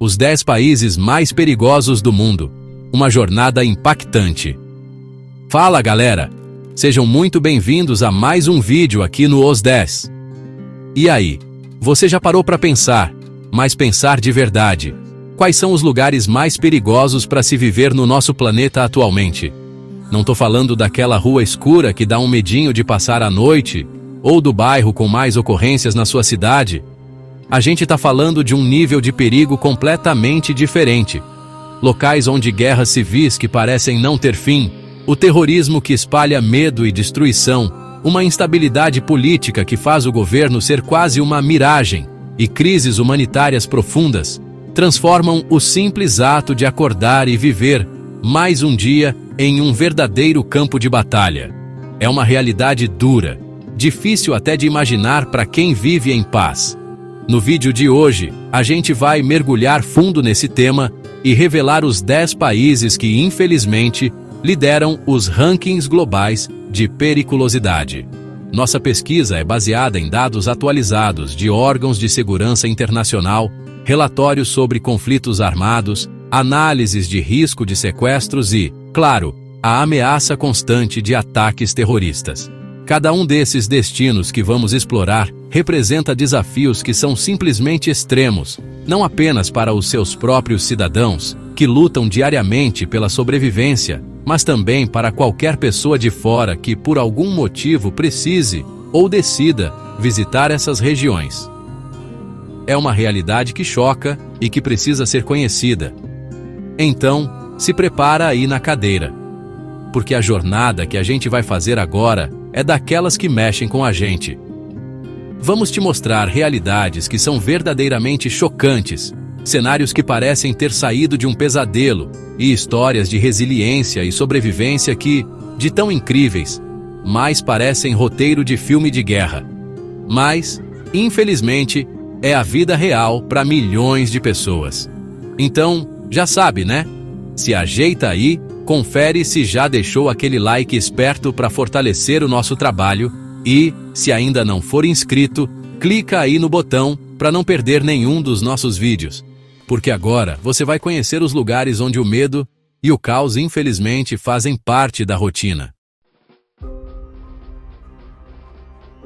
os 10 países mais perigosos do mundo. Uma jornada impactante. Fala, galera! Sejam muito bem-vindos a mais um vídeo aqui no Os 10. E aí, você já parou para pensar, mas pensar de verdade? Quais são os lugares mais perigosos para se viver no nosso planeta atualmente? Não tô falando daquela rua escura que dá um medinho de passar a noite, ou do bairro com mais ocorrências na sua cidade. A gente tá falando de um nível de perigo completamente diferente. Locais onde guerras civis que parecem não ter fim, o terrorismo que espalha medo e destruição, uma instabilidade política que faz o governo ser quase uma miragem, e crises humanitárias profundas, transformam o simples ato de acordar e viver mais um dia em um verdadeiro campo de batalha. É uma realidade dura, difícil até de imaginar para quem vive em paz. No vídeo de hoje, a gente vai mergulhar fundo nesse tema e revelar os 10 países que, infelizmente, lideram os rankings globais de periculosidade. Nossa pesquisa é baseada em dados atualizados de órgãos de segurança internacional, relatórios sobre conflitos armados, análises de risco de sequestros e, claro, a ameaça constante de ataques terroristas. Cada um desses destinos que vamos explorar representa desafios que são simplesmente extremos, não apenas para os seus próprios cidadãos, que lutam diariamente pela sobrevivência, mas também para qualquer pessoa de fora que por algum motivo precise ou decida visitar essas regiões. É uma realidade que choca e que precisa ser conhecida. Então, se prepara aí na cadeira, porque a jornada que a gente vai fazer agora é daquelas que mexem com a gente. Vamos te mostrar realidades que são verdadeiramente chocantes, cenários que parecem ter saído de um pesadelo e histórias de resiliência e sobrevivência que, de tão incríveis, mais parecem roteiro de filme de guerra. Mas, infelizmente, é a vida real para milhões de pessoas. Então, já sabe, né? Se ajeita aí, confere se já deixou aquele like esperto para fortalecer o nosso trabalho e, se ainda não for inscrito, clica aí no botão para não perder nenhum dos nossos vídeos. Porque agora você vai conhecer os lugares onde o medo e o caos infelizmente fazem parte da rotina.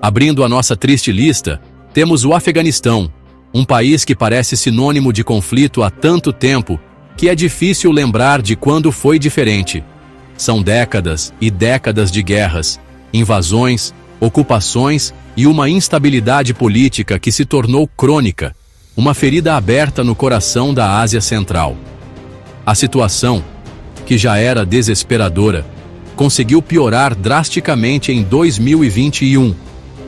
Abrindo a nossa triste lista, temos o Afeganistão, um país que parece sinônimo de conflito há tanto tempo que é difícil lembrar de quando foi diferente. São décadas e décadas de guerras, invasões, ocupações e uma instabilidade política que se tornou crônica, uma ferida aberta no coração da Ásia Central. A situação, que já era desesperadora, conseguiu piorar drasticamente em 2021,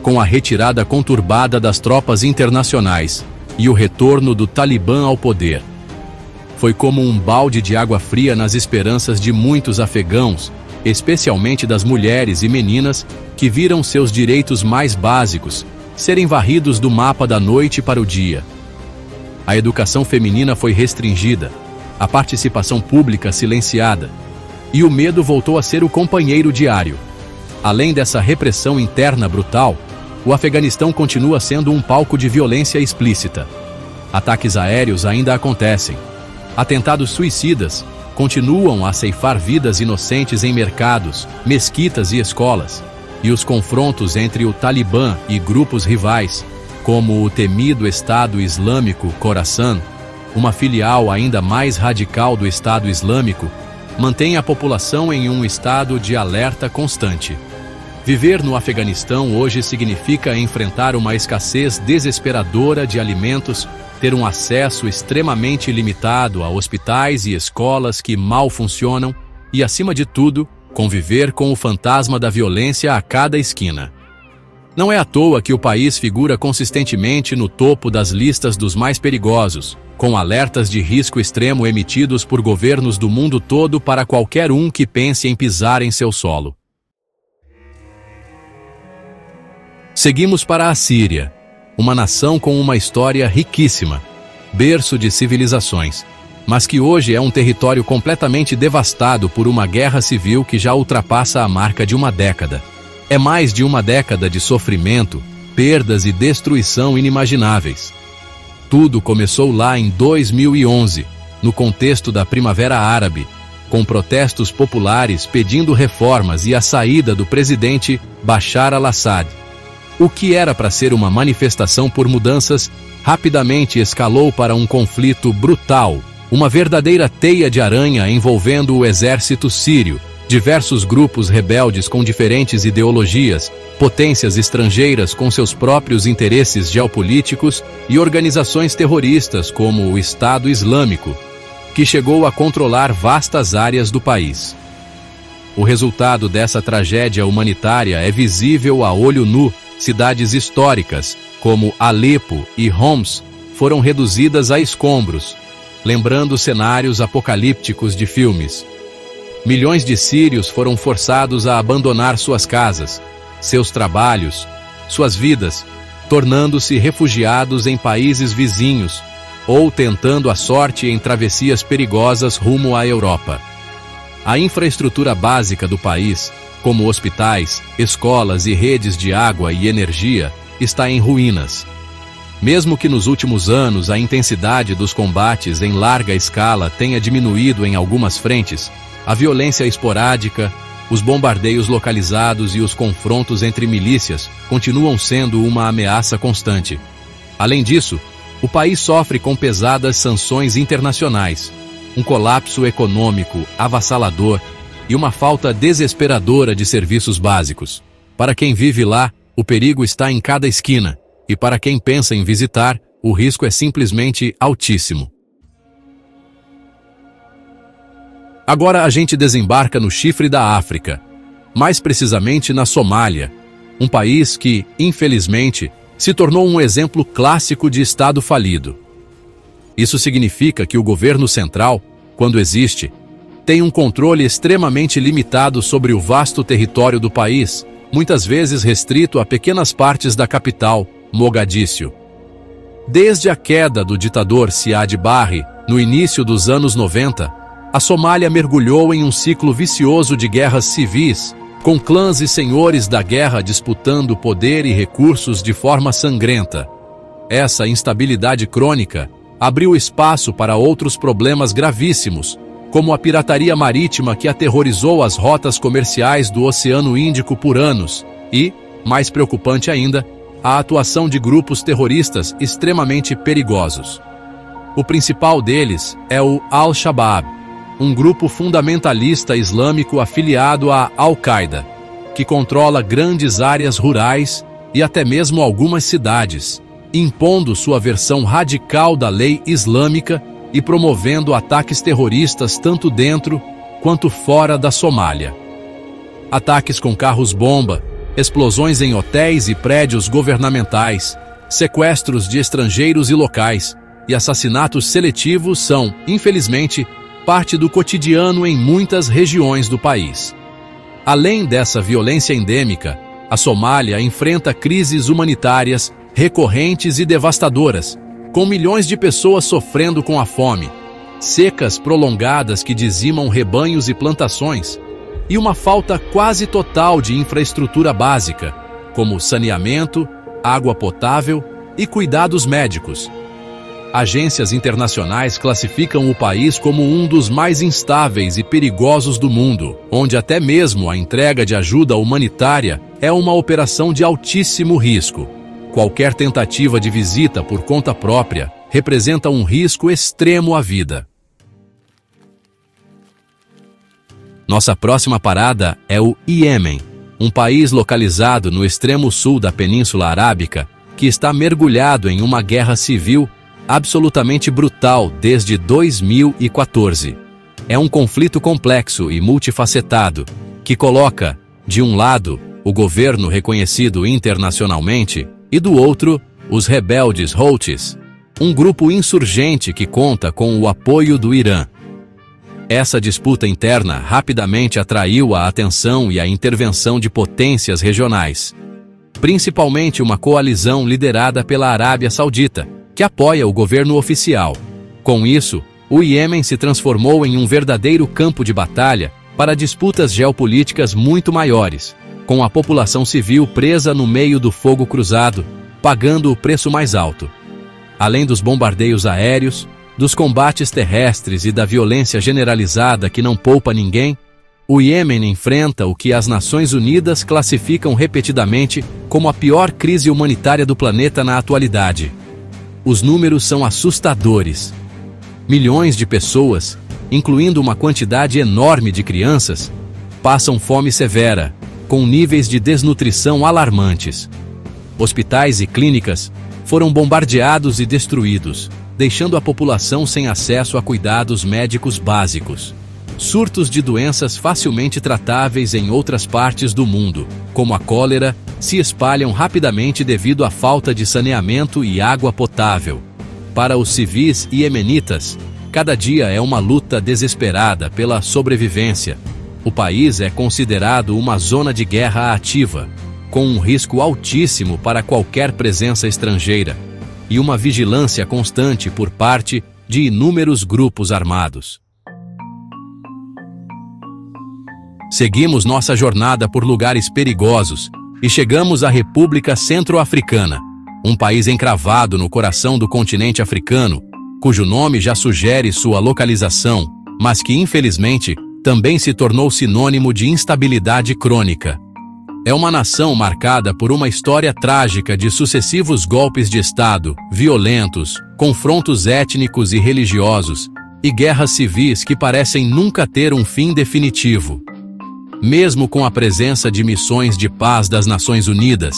com a retirada conturbada das tropas internacionais e o retorno do Talibã ao poder. Foi como um balde de água fria nas esperanças de muitos afegãos, especialmente das mulheres e meninas que viram seus direitos mais básicos serem varridos do mapa da noite para o dia. A educação feminina foi restringida, a participação pública silenciada, e o medo voltou a ser o companheiro diário. Além dessa repressão interna brutal, o Afeganistão continua sendo um palco de violência explícita. Ataques aéreos ainda acontecem. Atentados suicidas continuam a ceifar vidas inocentes em mercados, mesquitas e escolas. E os confrontos entre o Talibã e grupos rivais, como o temido Estado Islâmico Khorasan, uma filial ainda mais radical do Estado Islâmico, mantém a população em um estado de alerta constante. Viver no Afeganistão hoje significa enfrentar uma escassez desesperadora de alimentos, ter um acesso extremamente limitado a hospitais e escolas que mal funcionam e, acima de tudo, conviver com o fantasma da violência a cada esquina. Não é à toa que o país figura consistentemente no topo das listas dos mais perigosos, com alertas de risco extremo emitidos por governos do mundo todo para qualquer um que pense em pisar em seu solo. Seguimos para a Síria, uma nação com uma história riquíssima, berço de civilizações, mas que hoje é um território completamente devastado por uma guerra civil que já ultrapassa a marca de uma década. É mais de uma década de sofrimento, perdas e destruição inimagináveis. Tudo começou lá em 2011, no contexto da Primavera Árabe, com protestos populares pedindo reformas e a saída do presidente Bashar al-Assad. O que era para ser uma manifestação por mudanças, rapidamente escalou para um conflito brutal, uma verdadeira teia de aranha envolvendo o exército sírio, diversos grupos rebeldes com diferentes ideologias, potências estrangeiras com seus próprios interesses geopolíticos e organizações terroristas como o Estado Islâmico, que chegou a controlar vastas áreas do país. O resultado dessa tragédia humanitária é visível a olho nu. Cidades históricas, como Alepo e Homs, foram reduzidas a escombros, lembrando cenários apocalípticos de filmes. Milhões de sírios foram forçados a abandonar suas casas, seus trabalhos, suas vidas, tornando-se refugiados em países vizinhos ou tentando a sorte em travessias perigosas rumo à Europa. A infraestrutura básica do país, como hospitais, escolas e redes de água e energia, está em ruínas. Mesmo que nos últimos anos a intensidade dos combates em larga escala tenha diminuído em algumas frentes, a violência esporádica, os bombardeios localizados e os confrontos entre milícias continuam sendo uma ameaça constante. Além disso, o país sofre com pesadas sanções internacionais, um colapso econômico avassalador e uma falta desesperadora de serviços básicos. Para quem vive lá, o perigo está em cada esquina, e para quem pensa em visitar, o risco é simplesmente altíssimo. Agora a gente desembarca no chifre da África, mais precisamente na Somália, um país que, infelizmente, se tornou um exemplo clássico de Estado falido. Isso significa que o governo central, quando existe, tem um controle extremamente limitado sobre o vasto território do país, muitas vezes restrito a pequenas partes da capital, Mogadíscio. Desde a queda do ditador Siad Barre, no início dos anos 90, a Somália mergulhou em um ciclo vicioso de guerras civis, com clãs e senhores da guerra disputando poder e recursos de forma sangrenta. Essa instabilidade crônica abriu espaço para outros problemas gravíssimos, como a pirataria marítima que aterrorizou as rotas comerciais do Oceano Índico por anos e, mais preocupante ainda, a atuação de grupos terroristas extremamente perigosos. O principal deles é o Al-Shabaab, um grupo fundamentalista islâmico afiliado à Al-Qaeda, que controla grandes áreas rurais e até mesmo algumas cidades, impondo sua versão radical da lei islâmica e promovendo ataques terroristas tanto dentro quanto fora da Somália. Ataques com carros-bomba, explosões em hotéis e prédios governamentais, sequestros de estrangeiros e locais e assassinatos seletivos são, infelizmente, parte do cotidiano em muitas regiões do país. Além dessa violência endêmica, a Somália enfrenta crises humanitárias recorrentes e devastadoras, com milhões de pessoas sofrendo com a fome, secas prolongadas que dizimam rebanhos e plantações, e uma falta quase total de infraestrutura básica, como saneamento, água potável e cuidados médicos. Agências internacionais classificam o país como um dos mais instáveis e perigosos do mundo, onde até mesmo a entrega de ajuda humanitária é uma operação de altíssimo risco. Qualquer tentativa de visita por conta própria representa um risco extremo à vida. Nossa próxima parada é o Iêmen, um país localizado no extremo sul da Península Arábica que está mergulhado em uma guerra civil absolutamente brutal desde 2014. É um conflito complexo e multifacetado que coloca, de um lado, o governo reconhecido internacionalmente e do outro, os rebeldes Houthis, um grupo insurgente que conta com o apoio do Irã. Essa disputa interna rapidamente atraiu a atenção e a intervenção de potências regionais, principalmente uma coalizão liderada pela Arábia Saudita, que apoia o governo oficial. Com isso, o Iêmen se transformou em um verdadeiro campo de batalha para disputas geopolíticas muito maiores, com a população civil presa no meio do fogo cruzado, pagando o preço mais alto. Além dos bombardeios aéreos, dos combates terrestres e da violência generalizada que não poupa ninguém, o Iêmen enfrenta o que as Nações Unidas classificam repetidamente como a pior crise humanitária do planeta na atualidade. Os números são assustadores. Milhões de pessoas, incluindo uma quantidade enorme de crianças, passam fome severa, com níveis de desnutrição alarmantes. Hospitais e clínicas foram bombardeados e destruídos, deixando a população sem acesso a cuidados médicos básicos. Surtos de doenças facilmente tratáveis em outras partes do mundo, como a cólera, se espalham rapidamente devido à falta de saneamento e água potável. Para os civis iemenitas, cada dia é uma luta desesperada pela sobrevivência. O país é considerado uma zona de guerra ativa, com um risco altíssimo para qualquer presença estrangeira, e uma vigilância constante por parte de inúmeros grupos armados. Seguimos nossa jornada por lugares perigosos e chegamos à República Centro-Africana, um país encravado no coração do continente africano, cujo nome já sugere sua localização, mas que infelizmente também se tornou sinônimo de instabilidade crônica. É uma nação marcada por uma história trágica de sucessivos golpes de Estado, violentos, confrontos étnicos e religiosos, e guerras civis que parecem nunca ter um fim definitivo. Mesmo com a presença de missões de paz das Nações Unidas,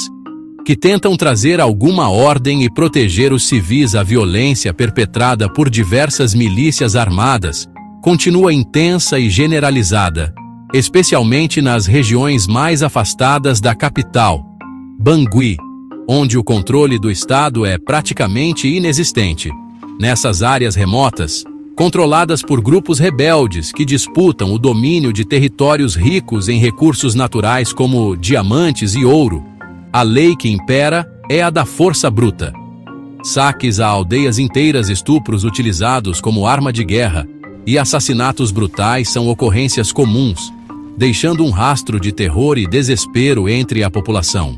que tentam trazer alguma ordem e proteger os civis, a violência perpetrada por diversas milícias armadas continua intensa e generalizada, especialmente nas regiões mais afastadas da capital, Bangui, onde o controle do Estado é praticamente inexistente. Nessas áreas remotas, controladas por grupos rebeldes que disputam o domínio de territórios ricos em recursos naturais como diamantes e ouro, a lei que impera é a da força bruta. Saques a aldeias inteiras, estupros utilizados como arma de guerra e assassinatos brutais são ocorrências comuns, deixando um rastro de terror e desespero entre a população.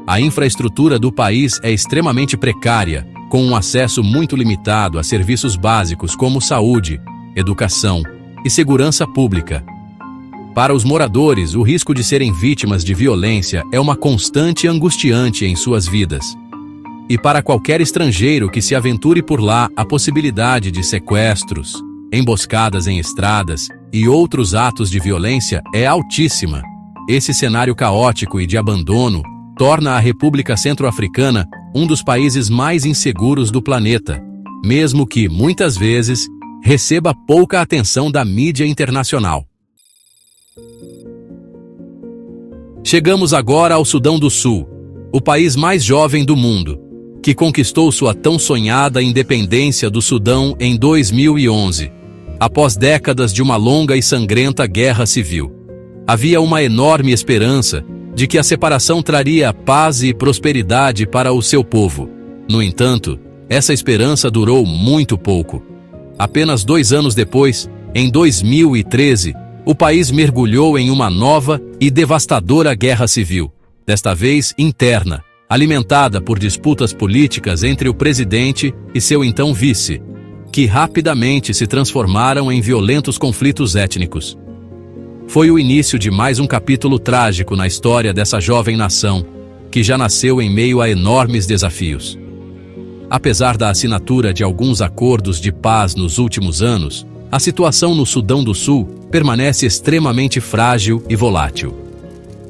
A infraestrutura do país é extremamente precária, com um acesso muito limitado a serviços básicos como saúde, educação e segurança pública. Para os moradores, o risco de serem vítimas de violência é uma constante angustiante em suas vidas. E para qualquer estrangeiro que se aventure por lá, a possibilidade de sequestros, emboscadas em estradas e outros atos de violência é altíssima. Esse cenário caótico e de abandono torna a República Centro-Africana um dos países mais inseguros do planeta, mesmo que, muitas vezes, receba pouca atenção da mídia internacional. Chegamos agora ao Sudão do Sul, o país mais jovem do mundo, que conquistou sua tão sonhada independência do Sudão em 2011, após décadas de uma longa e sangrenta guerra civil. Havia uma enorme esperança de que a separação traria paz e prosperidade para o seu povo. No entanto, essa esperança durou muito pouco. Apenas 2 anos depois, em 2013, o país mergulhou em uma nova e devastadora guerra civil, desta vez interna, alimentada por disputas políticas entre o presidente e seu então vice, que rapidamente se transformaram em violentos conflitos étnicos. Foi o início de mais um capítulo trágico na história dessa jovem nação, que já nasceu em meio a enormes desafios. Apesar da assinatura de alguns acordos de paz nos últimos anos, a situação no Sudão do Sul permanece extremamente frágil e volátil.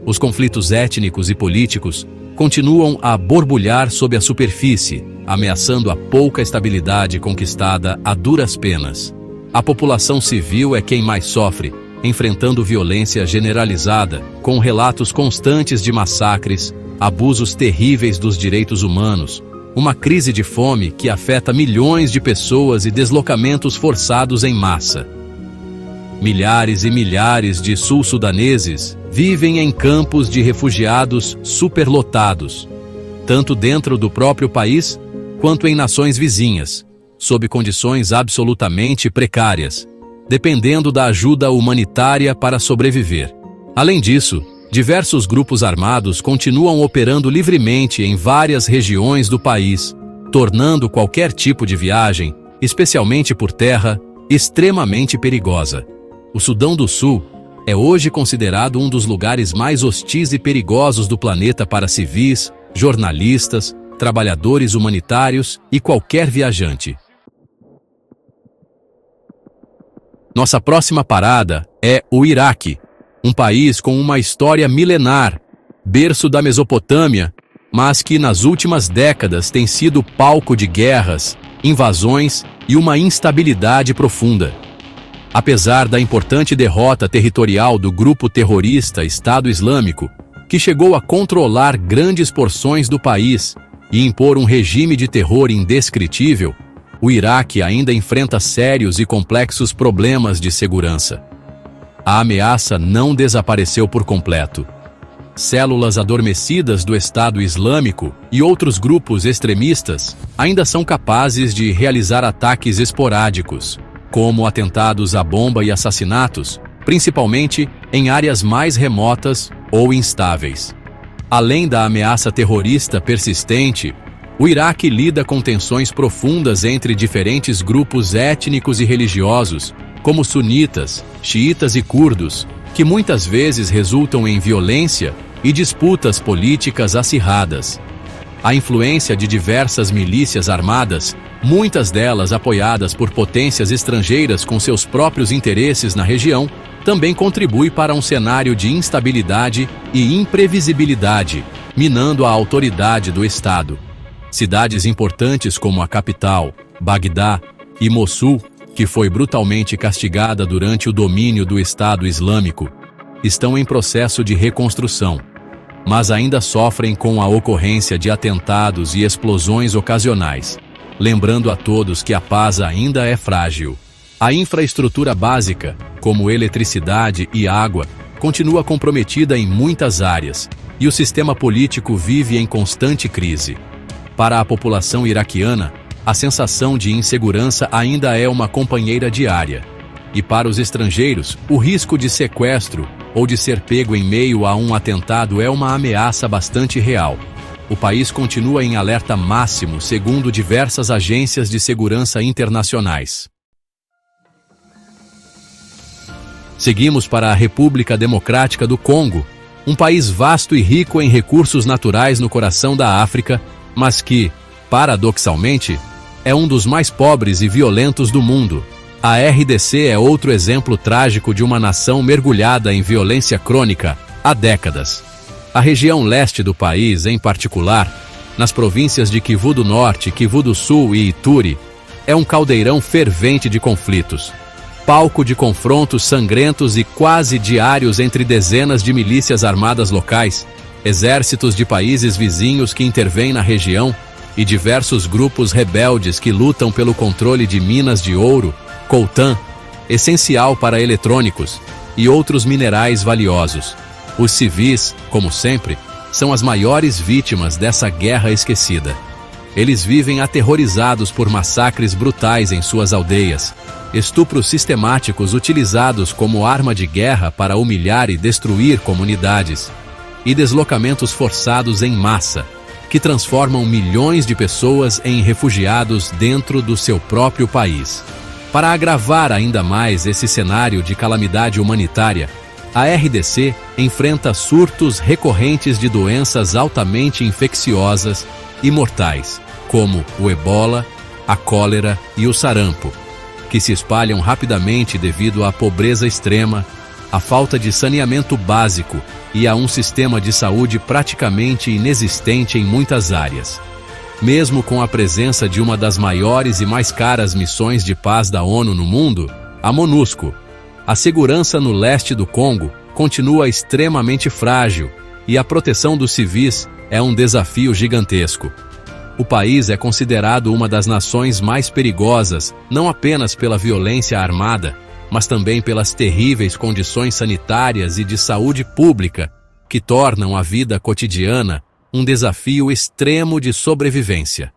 Os conflitos étnicos e políticos continuam a borbulhar sob a superfície, ameaçando a pouca estabilidade conquistada a duras penas. A população civil é quem mais sofre, enfrentando violência generalizada, com relatos constantes de massacres, abusos terríveis dos direitos humanos, uma crise de fome que afeta milhões de pessoas e deslocamentos forçados em massa. Milhares e milhares de sul-sudaneses vivem em campos de refugiados superlotados, tanto dentro do próprio país quanto em nações vizinhas, sob condições absolutamente precárias, dependendo da ajuda humanitária para sobreviver. Além disso, diversos grupos armados continuam operando livremente em várias regiões do país, tornando qualquer tipo de viagem, especialmente por terra, extremamente perigosa. O Sudão do Sul é hoje considerado um dos lugares mais hostis e perigosos do planeta para civis, jornalistas, trabalhadores humanitários e qualquer viajante. Nossa próxima parada é o Iraque, um país com uma história milenar, berço da Mesopotâmia, mas que nas últimas décadas tem sido palco de guerras, invasões e uma instabilidade profunda. Apesar da importante derrota territorial do grupo terrorista Estado Islâmico, que chegou a controlar grandes porções do país e impor um regime de terror indescritível, o Iraque ainda enfrenta sérios e complexos problemas de segurança. A ameaça não desapareceu por completo. Células adormecidas do Estado Islâmico e outros grupos extremistas ainda são capazes de realizar ataques esporádicos, como atentados à bomba e assassinatos, principalmente em áreas mais remotas ou instáveis. Além da ameaça terrorista persistente, o Iraque lida com tensões profundas entre diferentes grupos étnicos e religiosos, como sunitas, xiitas e curdos, que muitas vezes resultam em violência e disputas políticas acirradas. A influência de diversas milícias armadas, muitas delas apoiadas por potências estrangeiras com seus próprios interesses na região, também contribui para um cenário de instabilidade e imprevisibilidade, minando a autoridade do Estado. Cidades importantes como a capital, Bagdá, e Mossul, que foi brutalmente castigada durante o domínio do Estado Islâmico, estão em processo de reconstrução, mas ainda sofrem com a ocorrência de atentados e explosões ocasionais, lembrando a todos que a paz ainda é frágil. A infraestrutura básica, como eletricidade e água, continua comprometida em muitas áreas, e o sistema político vive em constante crise. Para a população iraquiana, a sensação de insegurança ainda é uma companheira diária. E para os estrangeiros, o risco de sequestro ou de ser pego em meio a um atentado é uma ameaça bastante real. O país continua em alerta máximo, segundo diversas agências de segurança internacionais. Seguimos para a República Democrática do Congo, um país vasto e rico em recursos naturais no coração da África, mas que, paradoxalmente, é um dos mais pobres e violentos do mundo. A RDC é outro exemplo trágico de uma nação mergulhada em violência crônica há décadas. A região leste do país, em particular, nas províncias de Kivu do Norte, Kivu do Sul e Ituri, é um caldeirão fervente de conflitos. Palco de confrontos sangrentos e quase diários entre dezenas de milícias armadas locais, exércitos de países vizinhos que intervêm na região e diversos grupos rebeldes que lutam pelo controle de minas de ouro, coltan, essencial para eletrônicos, e outros minerais valiosos. Os civis, como sempre, são as maiores vítimas dessa guerra esquecida. Eles vivem aterrorizados por massacres brutais em suas aldeias, estupros sistemáticos utilizados como arma de guerra para humilhar e destruir comunidades, e deslocamentos forçados em massa, que transformam milhões de pessoas em refugiados dentro do seu próprio país. Para agravar ainda mais esse cenário de calamidade humanitária, a RDC enfrenta surtos recorrentes de doenças altamente infecciosas e mortais, como o ebola, a cólera e o sarampo, que se espalham rapidamente devido à pobreza extrema, à falta de saneamento básico e a um sistema de saúde praticamente inexistente em muitas áreas. Mesmo com a presença de uma das maiores e mais caras missões de paz da ONU no mundo, a MONUSCO, a segurança no leste do Congo continua extremamente frágil e a proteção dos civis é um desafio gigantesco. O país é considerado uma das nações mais perigosas, não apenas pela violência armada, mas também pelas terríveis condições sanitárias e de saúde pública que tornam a vida cotidiana um desafio extremo de sobrevivência.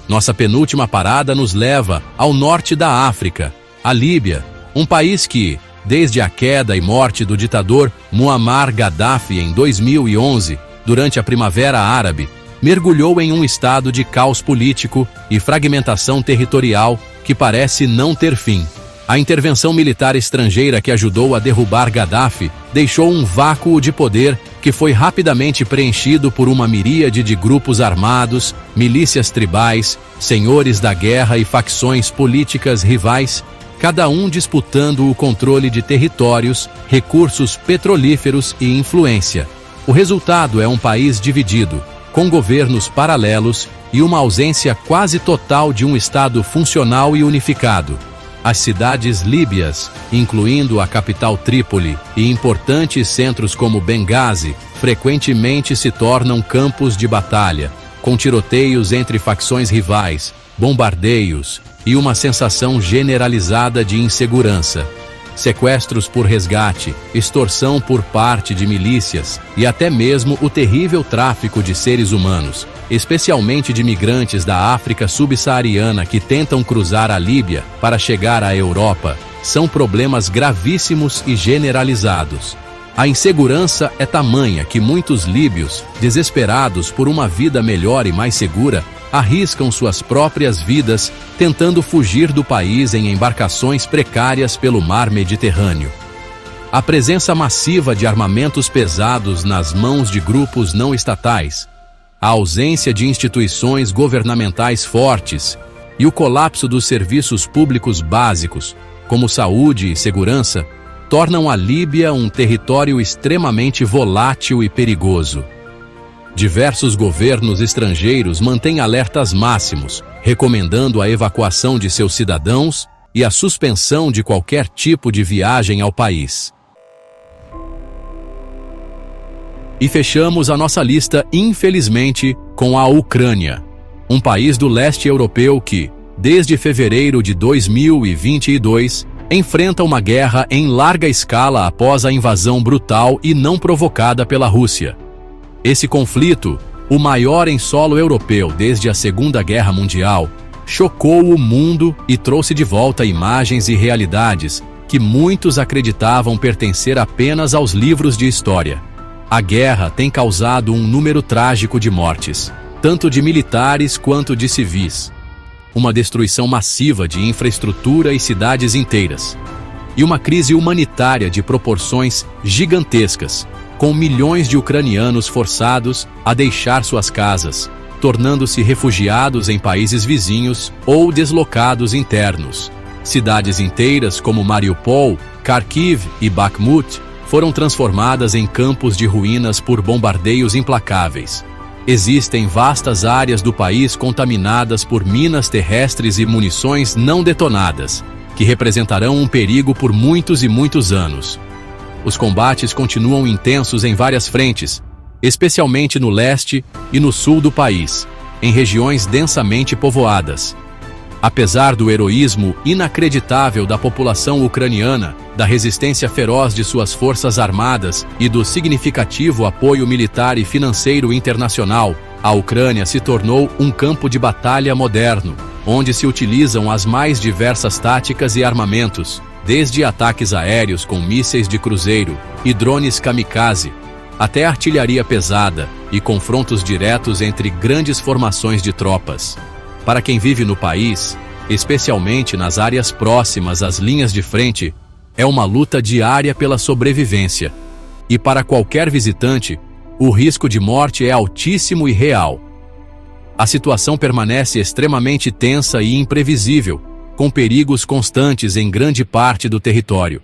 Nossa penúltima parada nos leva ao norte da África, a Líbia, um país que, desde a queda e morte do ditador Muammar Gaddafi em 2011, durante a Primavera Árabe, mergulhou em um estado de caos político e fragmentação territorial que parece não ter fim. A intervenção militar estrangeira que ajudou a derrubar Gaddafi deixou um vácuo de poder que foi rapidamente preenchido por uma miríade de grupos armados, milícias tribais, senhores da guerra e facções políticas rivais, cada um disputando o controle de territórios, recursos petrolíferos e influência. O resultado é um país dividido, com governos paralelos e uma ausência quase total de um Estado funcional e unificado. As cidades líbias, incluindo a capital Trípoli e importantes centros como Benghazi, frequentemente se tornam campos de batalha, com tiroteios entre facções rivais, bombardeios e uma sensação generalizada de insegurança. Sequestros por resgate, extorsão por parte de milícias e até mesmo o terrível tráfico de seres humanos, especialmente de migrantes da África subsaariana que tentam cruzar a Líbia para chegar à Europa, são problemas gravíssimos e generalizados. A insegurança é tamanha que muitos líbios, desesperados por uma vida melhor e mais segura, arriscam suas próprias vidas tentando fugir do país em embarcações precárias pelo mar Mediterrâneo. A presença massiva de armamentos pesados nas mãos de grupos não estatais, a ausência de instituições governamentais fortes e o colapso dos serviços públicos básicos, como saúde e segurança, tornam a Líbia um território extremamente volátil e perigoso. Diversos governos estrangeiros mantêm alertas máximos, recomendando a evacuação de seus cidadãos e a suspensão de qualquer tipo de viagem ao país. E fechamos a nossa lista, infelizmente, com a Ucrânia, um país do leste europeu que, desde fevereiro de 2022, enfrenta uma guerra em larga escala após a invasão brutal e não provocada pela Rússia. Esse conflito, o maior em solo europeu desde a Segunda Guerra Mundial, chocou o mundo e trouxe de volta imagens e realidades que muitos acreditavam pertencer apenas aos livros de história. A guerra tem causado um número trágico de mortes, tanto de militares quanto de civis. Uma destruição massiva de infraestrutura e cidades inteiras. E uma crise humanitária de proporções gigantescas, com milhões de ucranianos forçados a deixar suas casas, tornando-se refugiados em países vizinhos ou deslocados internos. Cidades inteiras como Mariupol, Kharkiv e Bakhmut foram transformadas em campos de ruínas por bombardeios implacáveis. Existem vastas áreas do país contaminadas por minas terrestres e munições não detonadas, que representarão um perigo por muitos e muitos anos. Os combates continuam intensos em várias frentes, especialmente no leste e no sul do país, em regiões densamente povoadas. Apesar do heroísmo inacreditável da população ucraniana, da resistência feroz de suas forças armadas e do significativo apoio militar e financeiro internacional, a Ucrânia se tornou um campo de batalha moderno, onde se utilizam as mais diversas táticas e armamentos, desde ataques aéreos com mísseis de cruzeiro e drones kamikaze, até artilharia pesada e confrontos diretos entre grandes formações de tropas. Para quem vive no país, especialmente nas áreas próximas às linhas de frente, é uma luta diária pela sobrevivência. E para qualquer visitante, o risco de morte é altíssimo e real. A situação permanece extremamente tensa e imprevisível, com perigos constantes em grande parte do território.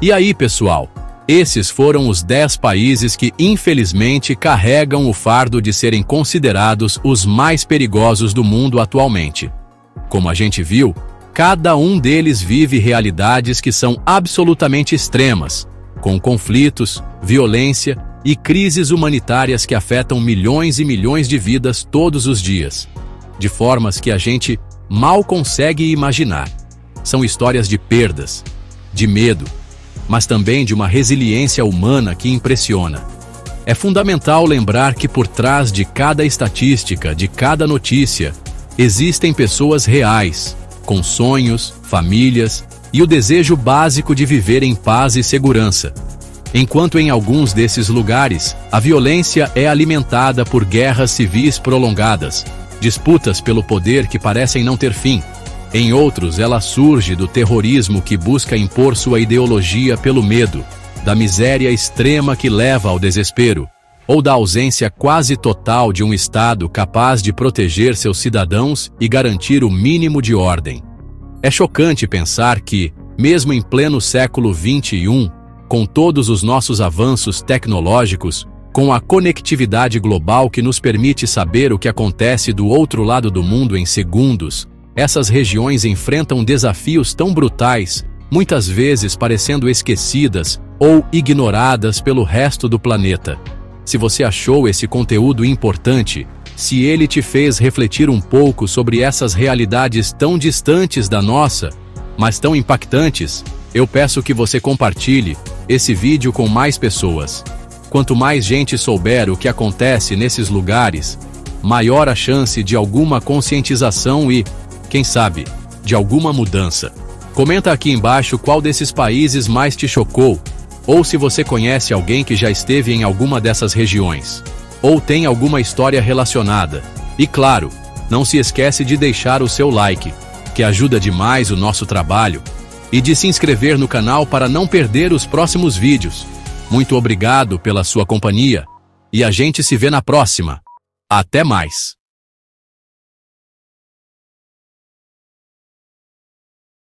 E aí, pessoal? Esses foram os 10 países que, infelizmente, carregam o fardo de serem considerados os mais perigosos do mundo atualmente. Como a gente viu, cada um deles vive realidades que são absolutamente extremas, com conflitos, violência e crises humanitárias que afetam milhões e milhões de vidas todos os dias, de formas que a gente mal consegue imaginar. São histórias de perdas, de medo, mas também de uma resiliência humana que impressiona. É fundamental lembrar que por trás de cada estatística, de cada notícia, existem pessoas reais, com sonhos, famílias e o desejo básico de viver em paz e segurança. Enquanto em alguns desses lugares, a violência é alimentada por guerras civis prolongadas, disputas pelo poder que parecem não ter fim. Em outros, ela surge do terrorismo que busca impor sua ideologia pelo medo, da miséria extrema que leva ao desespero, ou da ausência quase total de um Estado capaz de proteger seus cidadãos e garantir o mínimo de ordem. É chocante pensar que, mesmo em pleno século XXI, com todos os nossos avanços tecnológicos, com a conectividade global que nos permite saber o que acontece do outro lado do mundo em segundos, essas regiões enfrentam desafios tão brutais, muitas vezes parecendo esquecidas ou ignoradas pelo resto do planeta. Se você achou esse conteúdo importante, se ele te fez refletir um pouco sobre essas realidades tão distantes da nossa, mas tão impactantes, eu peço que você compartilhe esse vídeo com mais pessoas. Quanto mais gente souber o que acontece nesses lugares, maior a chance de alguma conscientização e, quem sabe, de alguma mudança. Comenta aqui embaixo qual desses países mais te chocou, ou se você conhece alguém que já esteve em alguma dessas regiões, ou tem alguma história relacionada. E claro, não se esquece de deixar o seu like, que ajuda demais o nosso trabalho, e de se inscrever no canal para não perder os próximos vídeos. Muito obrigado pela sua companhia, e a gente se vê na próxima. Até mais!